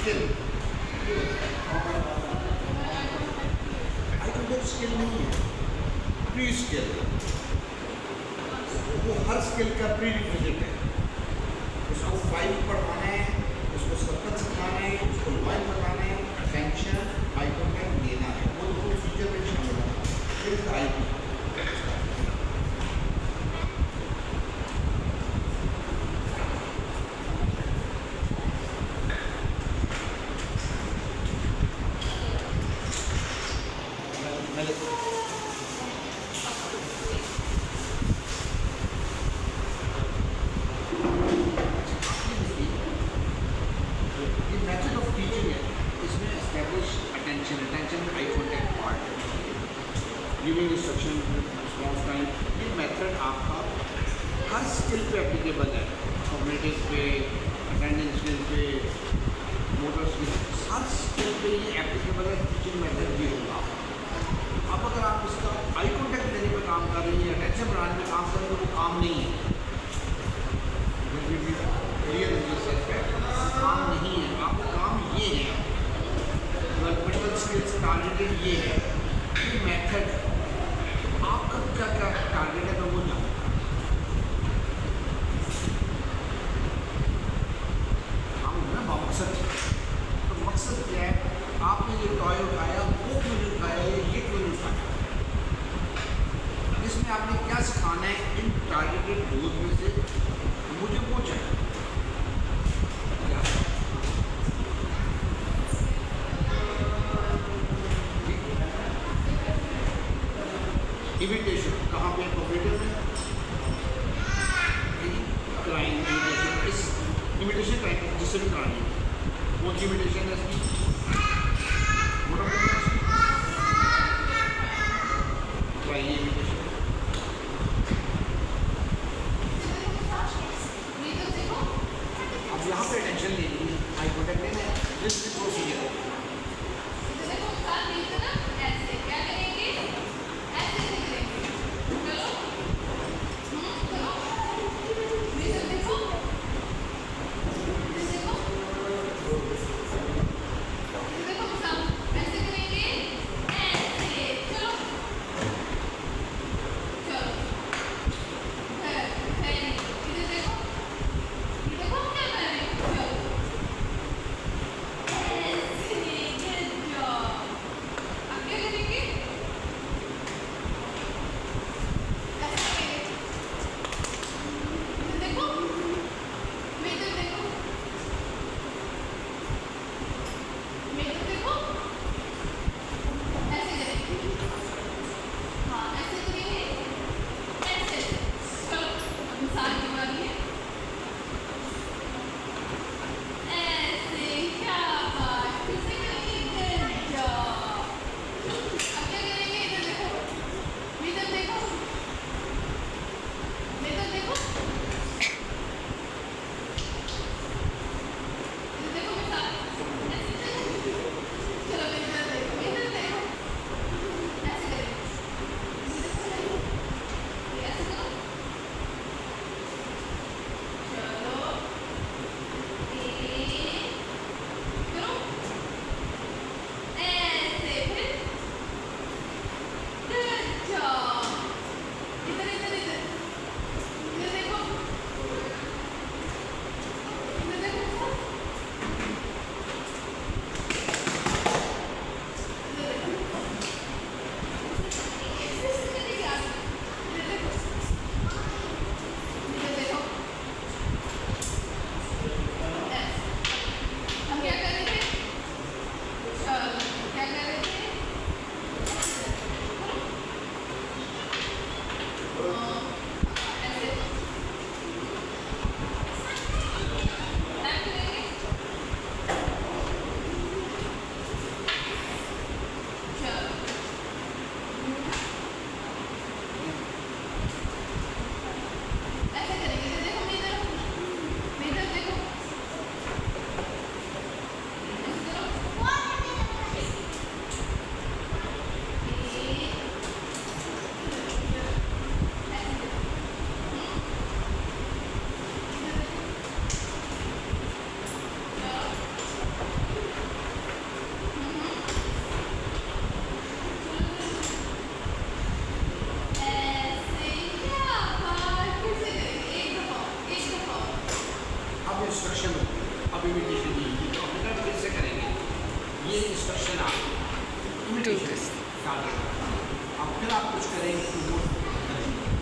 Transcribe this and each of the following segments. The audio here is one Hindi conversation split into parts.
स्किल, आई कॉन्टेक्ट स्किल नहीं है, प्री स्किल। वो हर स्किल का प्री रिक्विजिट है। उसको फाइव पढ़वाना है, उसको सर्कल सिखाना है, उसको लॉइन बताना है, अटेंशन, आई कॉन्टैक्ट देना है, वो तो फ्यूचर में शामिल होगा। फिर I giving instruction, response time, ये मेथड आपका हर स्किल पे एप्लीकेबल है। कॉग्निटिव पे, अटेंडेंस स्किल पे, मोटर स्किल, हर स्किल पे ये एप्लीकेबल है। टीचिंग मेथड भी होगा। अब अगर आप इसका आई कॉन्टैक्ट देने पर काम कर रही हैं, अटेंशन बढ़ाने में काम कर रही हैं, तो वो काम नहीं है, क्लियर काम नहीं है। आपका काम ये है, डेवलपमेंटल स्किल्स टारगेटेड ये है, ये मेथड आपका क्या क्या टारगेट है तो वो जाने। हम ना मकसद, तो मकसद क्या है? आपने ये टॉय उठाया, वो क्यों नहीं उठाया, ये क्यों नहीं उठाया? इसमें आपने क्या सिखाना है? इन टारगेटेड गोल में से मुझे वो चाहिए। इमिटेशन कहाँ पे? कॉपरेटिव में क्राइम इमिटेशन, इस इमिटेशन क्राइम जिससे भी करानी है, वो इमिटेशन है इसकी क्राइम इमिटेशन। अब यहाँ पे अटेंशन लेनी है, आई कॉन्टैक्ट लेना है, दिस इज प्रोसीजर है।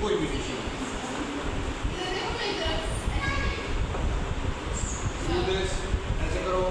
कोई भी डिश ऐसे करो।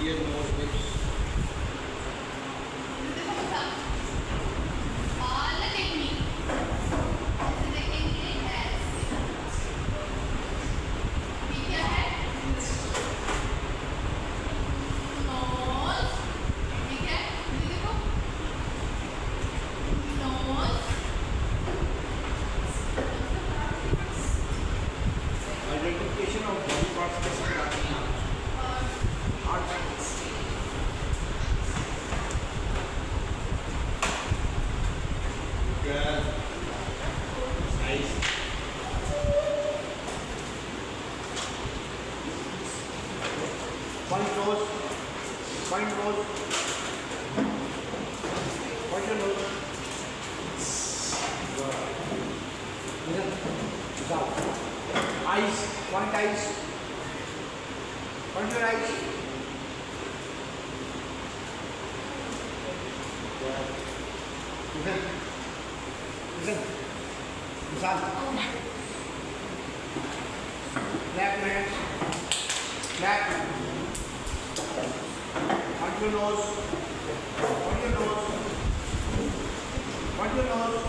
Ear, nose, lips. Identification of body parts कैसे कराते हैं आप? Heart. Good. Nice. Point nose. Point nose. Point your nose. Eyes. Point eyes. Point your eyes. Listen. Listen. Listen. Clap your hands. Clap. Point your nose. Point your nose. Point your nose.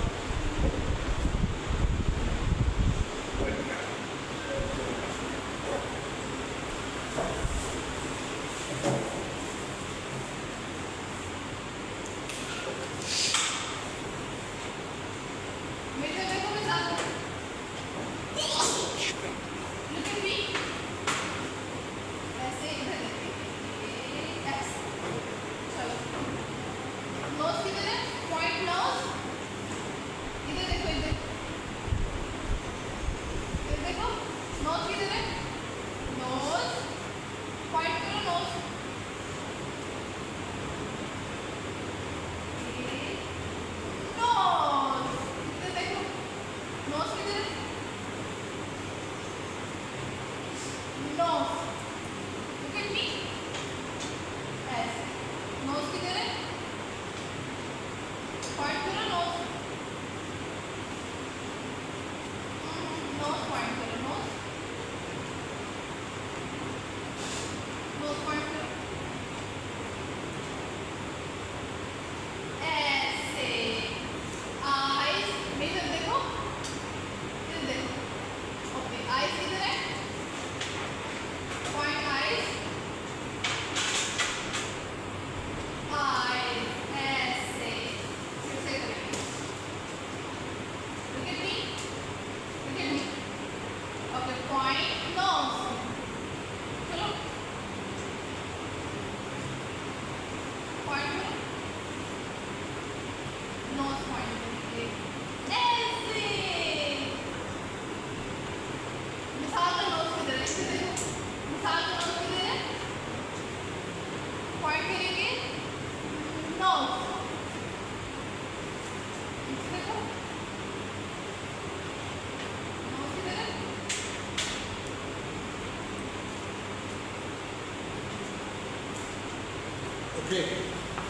Okay,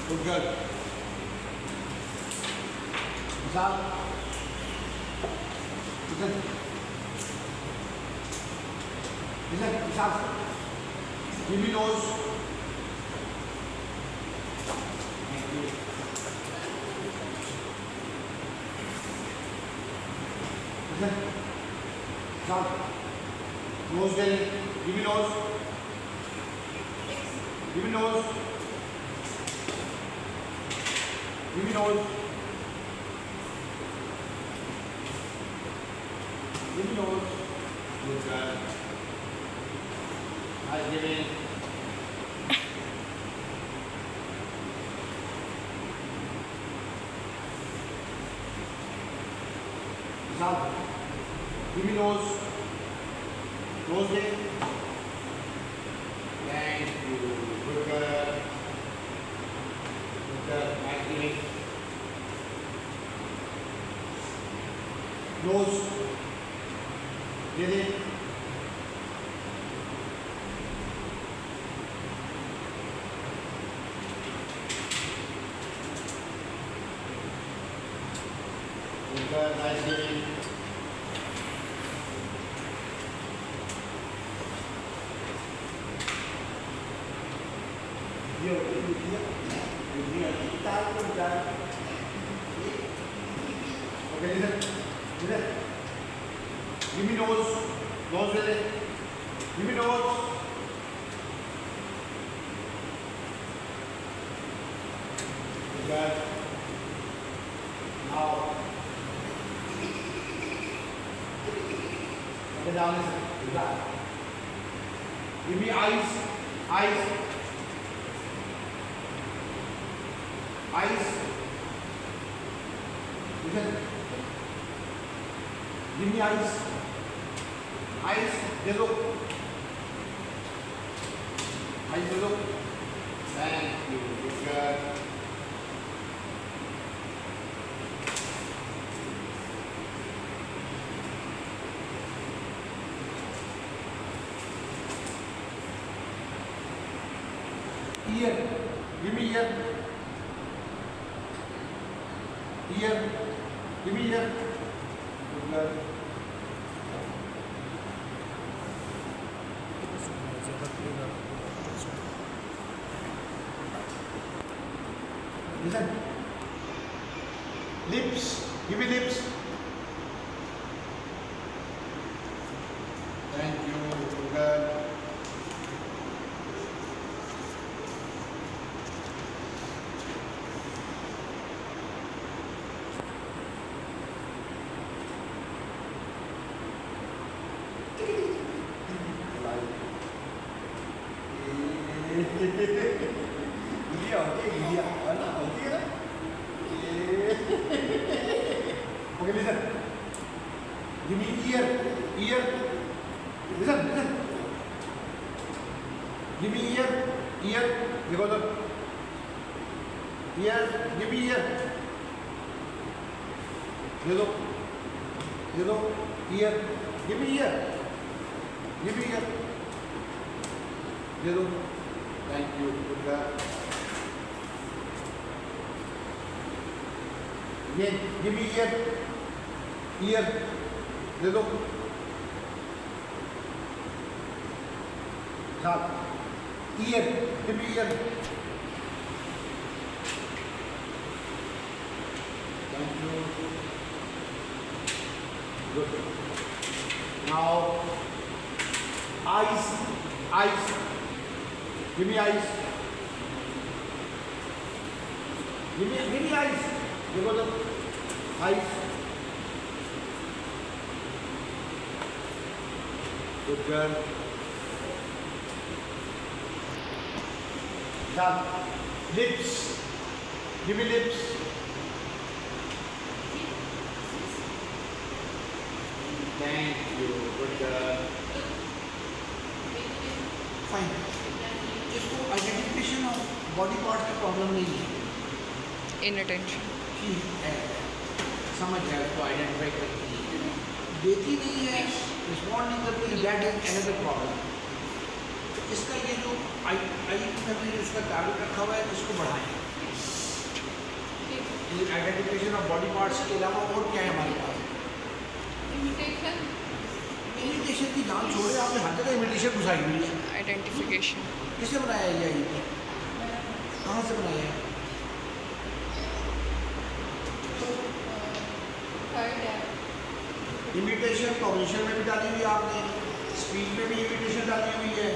good girl. Vishal, Vishal, Vishal, give me nose. Viशाल, nose there, give me nose. Give me nose. Give me nose. Give me nose. Good girl. Nice giving. Vishal, give me nose. Nose there. Thank you. Good girl. Good girl. Nice giving. Nose. They they. Good girl. Nice giving. Yo, kita pun dah. Okay, listen. Give me nose. Nose with it. Give me nose. Good girl. Now. Okay, now listen. Good girl. Give me eyes. Eyes. Eyes. Listen. Give me eyes. Eyes. They look. Eyes. They look. Thank you. Good girl. Ear. Give me ear. Ear. Give me ear. Good girl. Listen. Lips. Give me lips. Thank you. Good girl. Gila, okey, gila. Mana okey kan? Okay, listen. Give me ear. Ear. Listen. Give me ear. Ear. देखो तो. Ear. Give me ear. दे दो. Ear. Give me ear. Give me ear. दे दो. Thank you. Good girl. Again, give me ear. Ear. दे दो. साथ. Ear. Give me ear. Thank you. Good. Now, eyes. Eyes. Give me eyes. Give me eyes. देखो तो eyes. Good girl. Done. Lips. Give me lips. Thank you. Good girl. Fine. इसको आइडेंटिफिकेशन ऑफ बॉडी पार्ट का प्रॉब्लम नहीं है. इनअटेंशन ठीक है, समझ जाए उसको आइडेंटिफाई करती है. देती नहीं है, रिस्पॉन्ड नहीं करती है, दैट इज अनदर प्रॉब्लम. तो इसका ये जो आई में हमने इसका टारगेट रखा हुआ है, इसको बढ़ाएं. आइडेंटिफिकेशन ऑफ बॉडी पार्ट्स के अलावा और क्या है हमारे पास? इमिटेशन की जान छोड़े, आपने हर जगह इमिटेशन घुसाई हुई है। आइडेंटिफिकेशन। किसने बनाया है ये? कहाँ से बनाया है? इमिटेशन कॉग्निशन में भी डाली हुई है आपने, स्पीच में भी इमिटेशन डाली हुई है,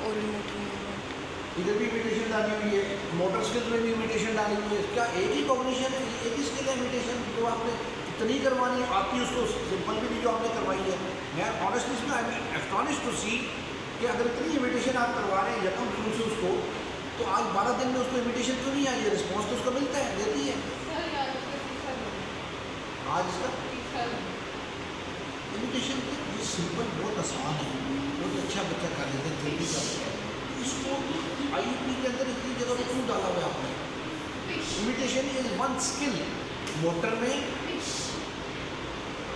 और मोटर मूवमेंट। इधर भी इमिटेशन डाली हुई है, मोटर स्किल्स में भी इमिटेशन डाली हुई है। क्या एक ही कॉग्निशन है, एक ही स्किल है इमिटेशन जो आपने इतनी करवानी आती है? उसको सिंपल भी नहीं जो आपने करवाई है। मैं ऑनेस्टली इसमें आई एम एस्टॉनिश्ड टू सी कि अगर इतनी इमिटेशन आप करवा रहे हैं यकम शुरू से उसको, तो आज 12 दिन में उसको इमिटेशन क्यों नहीं आई है? रिस्पॉन्स तो उसको मिलता है, देती है। आज इसका इमिटेशन ये सिंपल बहुत आसान है, बहुत अच्छा बच्चा कर लेते हैं, जल्दी कर लेते हैं। इसको IUP के अंदर इतनी जगह पे क्यों डाला हुआ है आपने? Imitation is one skill, motor में,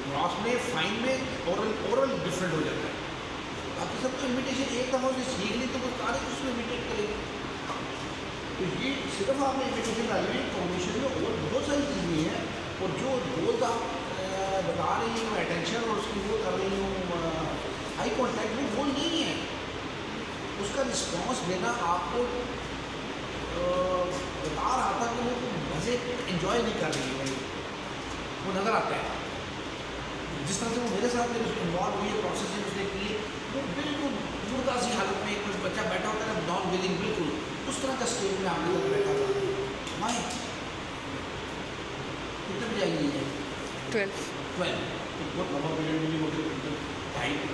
ग्रॉस में, फाइन में, ओरल डिफरेंट हो जाता है। बाकी सब तो इमिटेशन एक दफ़ा से सीख ली तो वो सारे उसमें इमिटेट करेंगे। तो ये सिर्फ आपने इमिटेशन डाली हुई, कॉम्बिनेशन में और बहुत सारी चीज़ें हैं। और जो रोज़ आप बता रही हूँ अटेंशन और उसकी वो कर रही हूँ आई कॉन्टैक्ट में, वो नहीं है। उसका रिस्पॉन्स देना आपको बता रहा था कि वो मज़े इन्जॉय नहीं कर रही है, वो नज़र आता है। जिस तरह से वो मेरे साथ इन्वॉल्व हुई है, प्रोसेसिंग उसने की है, वो बिल्कुल मुर्दा सी हालत में कुछ बच्चा बैठा होता है ना, नॉन विलिंग, बिल्कुल उस तरह का स्टेज में आपके साथ बैठा था। माई कितने बजे आई है? 12। तो बहुत लंबा पीरियड मिली मुझे,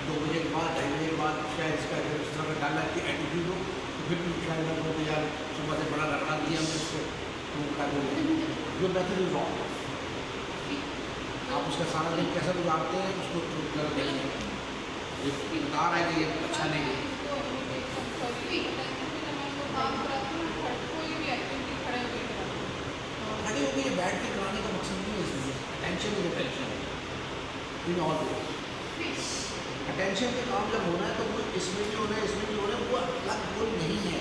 2 बजे के बाद, 2:30 बजे के बाद शायद इसका इस तरह का डाला कि एटीट्यूड हो, तो फिर भी शायद मैं बोलते यार सुबह से बड़ा रगड़ा दिया हमने उसको, तो क्या बोलते जो मैथड इज रॉन्ग। आप उसका सारा दिन कैसा गुजारते हैं उसको गलत देखिए, ये बता रहा है कि ये अच्छा नहीं है। खड़े हो गए बैठ के कराने का मकसद नहीं है इसमें। Attention is attention in all ways. Attention का काम जब होना है तो वो इसमें भी होना है, इसमें भी होना है, वो अलग गोल नहीं है।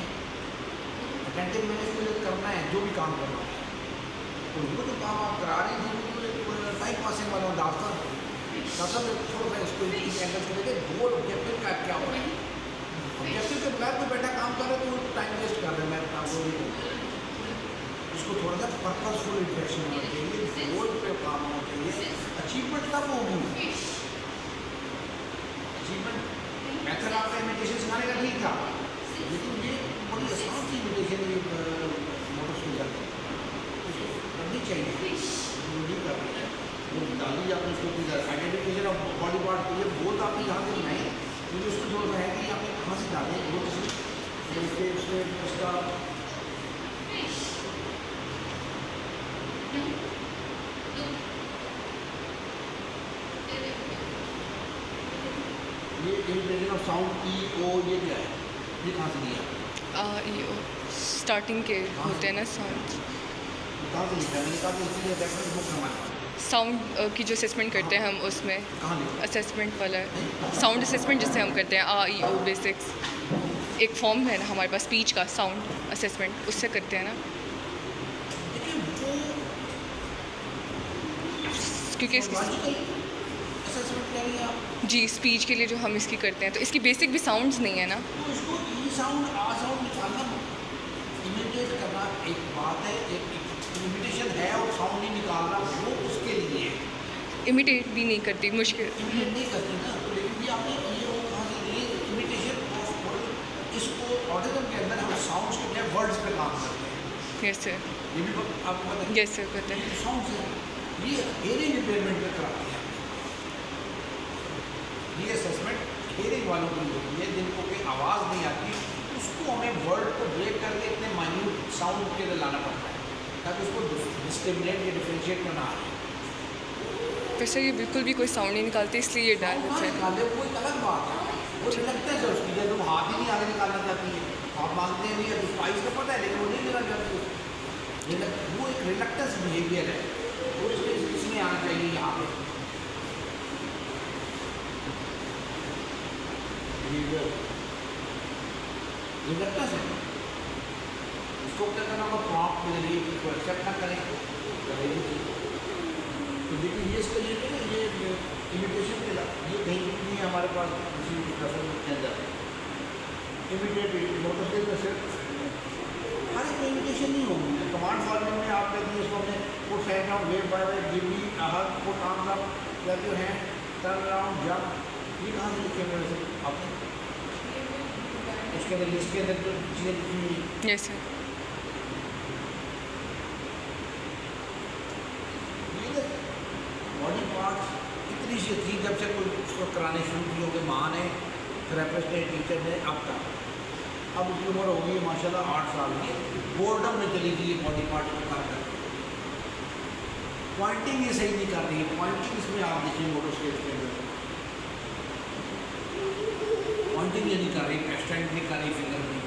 अटेंटिव मैनेजमेंट करना है जो भी काम करना है, तो वो जो काम आप करा रही थी वो टाइम पासिंग वाला अंदाज था। मतलब थोड़ा सा इसको इस एंगल से लेके गोल ऑब्जेक्टिव का क्या हो रहा है। ऑब्जेक्टिव के बगैर कोई बैठा काम कर रहे तो वो टाइम वेस्ट कर रहे हैं। मैं आपको उसको थोड़ा सा पर्पसफुल इंटरेक्शन होना चाहिए, गोल पे काम होना चाहिए। अचीवमेंट कब होगी? अचीवमेंट मैथड आपका इमिटेशन सिखाने का ठीक था, लेकिन ये बड़ी आसान सी इमिटेशन ये मोटर स्किल जाती है, उसको करनी चाहिए, नहीं कर रही है वो डाली आपने उसको आइडेंटिफिकेशन ऑफ बॉडी पार्ट के लिए बहुत आपने यहाँ से बनाए, मुझे उसको जो है कि आपने कहाँ से डाले वो उसमें उसका ये इमिटेशन ऑफ साउंड E-O ये क्या है? ये कहाँ से लिया? EO स्टार्टिंग के होते हैं ना साउंड। कहाँ से लिखा है? मैंने कहा कि इसलिए रेफरेंस बुक हमारे पास साउंड की जो असेसमेंट करते हैं हम उसमें कहाँ लिखा? असेसमेंट वाला साउंड असेसमेंट जिससे हम करते हैं EO बेसिक्स, एक फॉर्म है ना हमारे पास स्पीच का साउंड असेसमेंट, उससे करते हैं ना, देखिए वो क्योंकि लॉजिकल असेसमेंट कह रही हैं आप, जी स्पीच के लिए जो हम इसकी करते हैं तो इसकी बेसिक भी साउंड्स नहीं है ना। तो इसको ई साउंड आ साउंड निकालना, इमिटेट करना एक बात है, एक इमिटेशन है और साउंड नहीं निकालना वो उसके लिए है। इमिटेट भी नहीं करती, मुश्किल। इमिटेट नहीं करती ना, तो लेकिन ये आपने E-O कहाँ से लिए? Imitation of word. इसको ऑडिटम के अंदर हम साउंड्स को क्या वर्ड्स पे काम करते हैं, यस सर, ये भी आपको पता है। यस सर पता है। ये साउंड है, ये हेयरिंग इम्पेयरमेंट पे कराते हैं। ये असेसमेंट हेयरिंग वालों की होती है जिनको कोई आवाज़ नहीं आती, उसको हमें वर्ड को ब्रेक करके इतने माइन्यूट साउंड के लिए लाना पड़ता है ताकि उसको डिस्क्रिमिनेट या डिफरेंशिएट में ना आए। वैसे ये बिल्कुल भी कोई साउंड नहीं निकालते इसलिए ये डाल देते हैं। निकाले वो एक अलग बात है, वो रिलक्टेंस है उसकी, जब तुम हाथ ही नहीं आगे निकालना चाहती है, आप मांगते हैं नहीं है, स्पाइस का पता है लेकिन वो नहीं लेना चाहती, वो एक रिलक्टेंस बिहेवियर है, वो इसमें आना चाहिए यहाँ पे बिहेवियर रिलक्टेंस है। उसको क्या करना होगा? प्रॉम्प्ट में एक्सेप्ट ना करें लेकिन ये इसका ये नहीं है, ये इमिटेशन के ये कहीं नहीं है हमारे पास किसी फसल के अंदर इमिटेट मोटरसाइकिल में सिर्फ हर एक इमिटेशन नहीं होगी। कमांड फार्मिंग में आप कहते हैं इसको हमने put side down wave bye wave give me a hat put arms up clap your hand turn around jump, ये कहाँ से लिखे हुए वैसे आपने उसके अंदर लिस्ट के अंदर जो चीज़ें लिखी हुई यस सर। बॉडी पार्ट्स इतनी सी थी जब से कोई उसको कराने शुरू की होगी, माँ ने, थेरेपिस्ट ने, टीचर ने, अब तक। अब उसकी उम्र हो गई है माशाल्लाह 8 साल की, बोर्डम में चली गई बॉडी पार्ट को कर करके। पॉइंटिंग ये सही नहीं कर रही है, पॉइंटिंग इसमें आप देखिए मोटर स्केल के अंदर पॉइंटिंग ये नहीं कर रही, एक्सटेंड नहीं कर रही फिंगर में,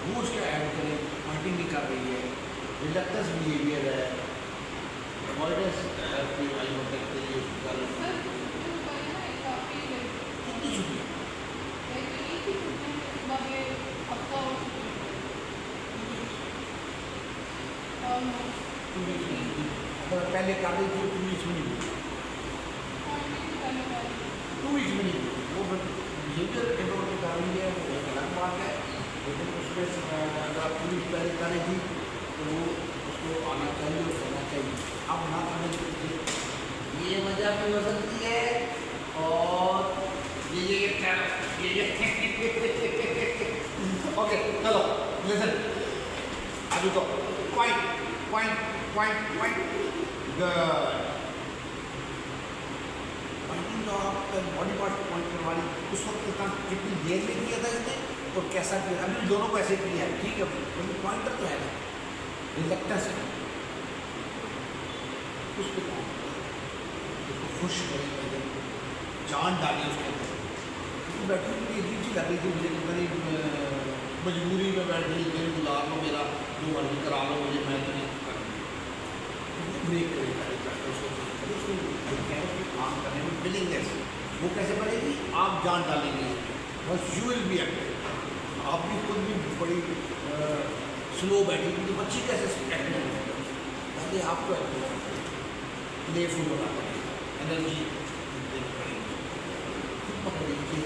वो उसका ऐड करें, पॉइंटिंग नहीं कर रही है, रिलक्टेंस बिहेवियर है, अवॉइडेंस की आई होता है ये कर कितनी छुट्टी अगर पहले कर रही थी 2 वीक्स में नहीं, 2 वीक्स में नहीं, वो बिहेवियर कंट्रोल की कर रही है, वो एक अलग बात है। लेकिन उसमें अगर आप 2 वीक्स पहले कर रही थी तो वो उसको आना चाहिए और करना चाहिए। अब ना करने की ये वजह भी हो सकती है और ये ओके चलो लिसन अभी तो point point point point good. Pointing जो आप बॉडी पार्ट पॉइंट करवा ली उस वक्त इतना कितनी देर में किया था इसने और कैसा किया, अभी दोनों को ऐसे किया है ठीक है, लेकिन पॉइंटर तो है ना रिलक्टेंस है उस पर काम उसको खुश करें, जान डाली उसके अंदर। बैठी हुई अजीब सी लग रही थी मुझे, करीब मजबूरी में बैठी दिन गुजार लो मेरा जो मर्जी करा लो मुझे, मैं तो नहीं ब्रेक काम करने में विलिंगनेस वो कैसे बढ़ेगी, आप जान डालेंगे बस यू विल बी एक्टिव। आप भी खुद भी बड़ी स्लो बैठी क्योंकि बच्ची कैसे एक्टिव होगी, पहले आपको एक्टिव प्लेफुल होना पड़ेगा, एनर्जी देनी पड़ेगी, खुद पकड़ेगी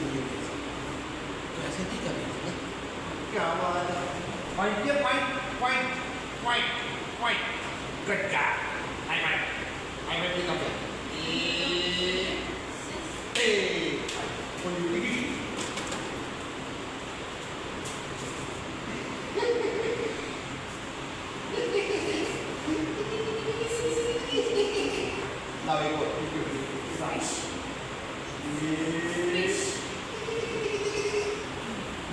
तो ऐसे नहीं करेंगे। क्या बात है, पॉइंट के point point point point good job, I will pick up now we go nice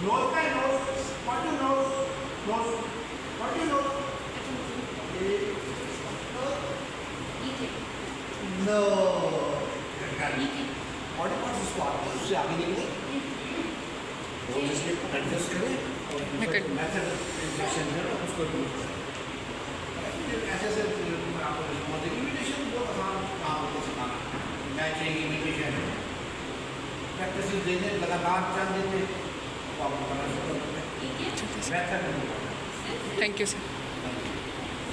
nose by nose, what do you nose what do you nose no body parts इसको आगे उससे आगे निकले और इसलिए एडजस्ट करें मेथड इंजेक्शन है उसको ऐसे ऐसे आपको इमिटेशन बहुत आसान काम को सिखाना, मैचिंग इमिटेशन प्रैक्टिस देने लगातार चल देते तो आपको करना शुरू कर देते। Thank you sir.